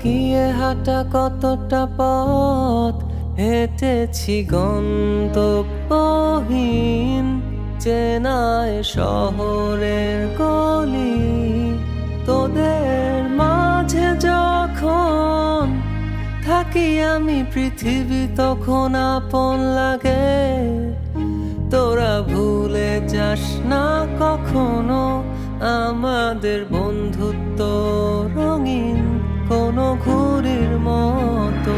গিয়ে হাঁটা কতটা পথ হেঁটেছি গন্তব্যহীন চেনায় শহরের গলি। তোদের মাঝে যখন থাকি আমি পৃথিবী তখন আপন লাগে। তোরা ভুলে যাস না কখনো আমাদের বন্ধুত্ব রঙিন কোনো ঘুড়ির মতো।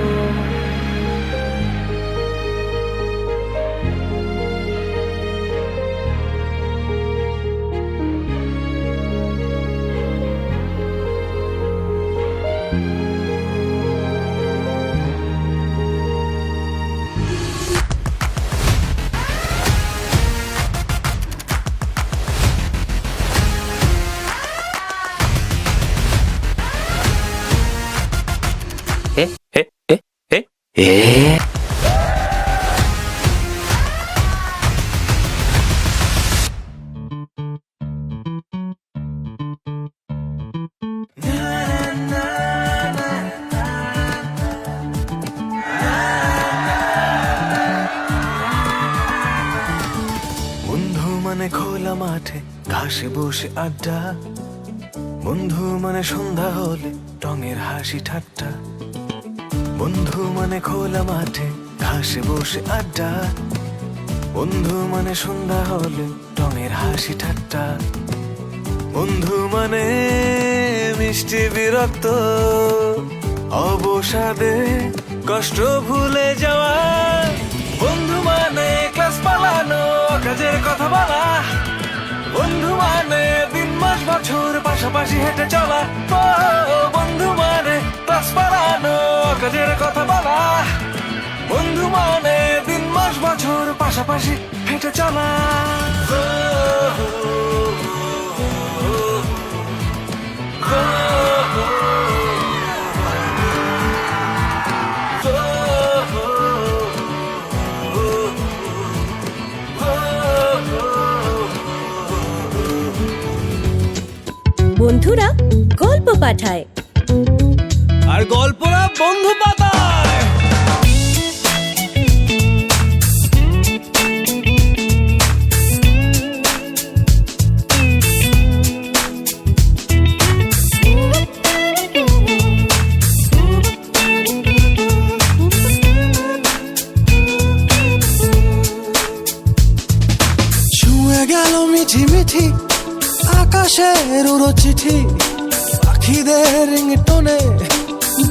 বন্ধু মানে খোলা মাঠে ঘাসে বসে আড্ডা, বন্ধু মানে সন্ধ্যা হলে টঙের হাসি ঠাট্টা। বন্ধু মানে খোলা মাঠে ঘাসে বসে আড্ডা, বন্ধু মানে সন্ধ্যা হলে টঙের হাসি ঠাট্টা। বন্ধু মানে মিষ্টি বিরক্ত অবসাদে কষ্ট ভুলে যাওয়া। বন্ধু মানে ক্লাস পালানো কাজের কথা বলা, বন্ধু মানে দিন মাস বছর পাশাপাশি হেঁটে চলা। বন্ধু মানে ক্লাস পালানো কাজের কথা বলা, বন্ধু মানে দিন মাস বছর পাশাপাশি হেঁটে চলা। বন্ধুরা গল্প পাঠায় আর গল্পরা বন্ধু পাতায়। ছুঁয়ে গেল মিঠি মিঠি আকাশের উড়ো চিঠি, পাখিদের রিংটোনে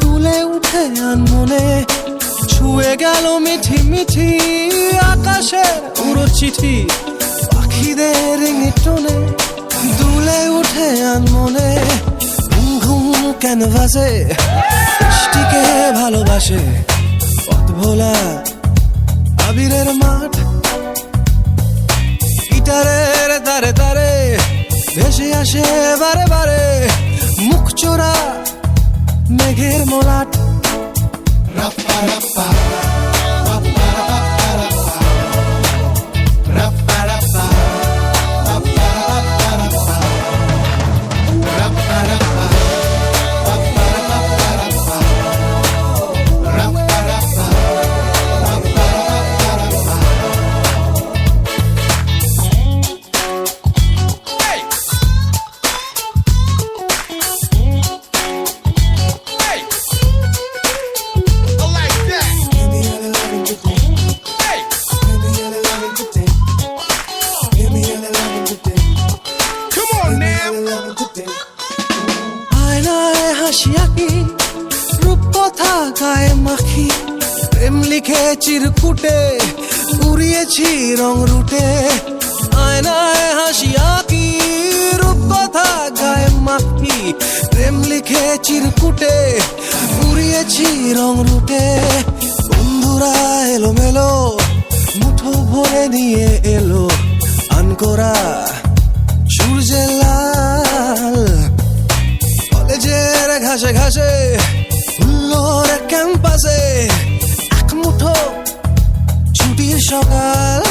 দুলে উঠে আনমনে। ছুঁয়ে গেল মিঠি মিঠি আকাশের উড়ো চিঠি, পাখিদের রিংটোনে দুলে উঠে আনমনে। ঘুম ঘুম ক্যানভাসে বৃষ্টিকে ভালোবাসে, পথ ভোলা আবিরের মাঠ, গিটারের তারে তারে ভেসে আসে বারে বারে মুখ চোরা মেঘের মলাট। রাপ্পা রাপ্পা রাপ্পা রাপ্পা রাপ্পা রাপ্পা রাপ্পা রাপ্পা রাপ্পা রাপ্পা গায়ে মাখি প্রেম লিখে চিরকুটে উড়িয়েছি রং রুটে। আয়নায় হাসি আঁকি রূপ কথা গায়ে মাখি প্রেম লিখে চিরকুটে উড়িয়েছি রং রুটে। বন্ধুরা এলো মেলো মুঠো ভরে নিয়ে এলো আনকোরা সূর্যের লাল। কলেজের ঘাসে ঘাসে হুল্লোর ক্যাম্পাসে এক মুঠো ছুটির সকাল।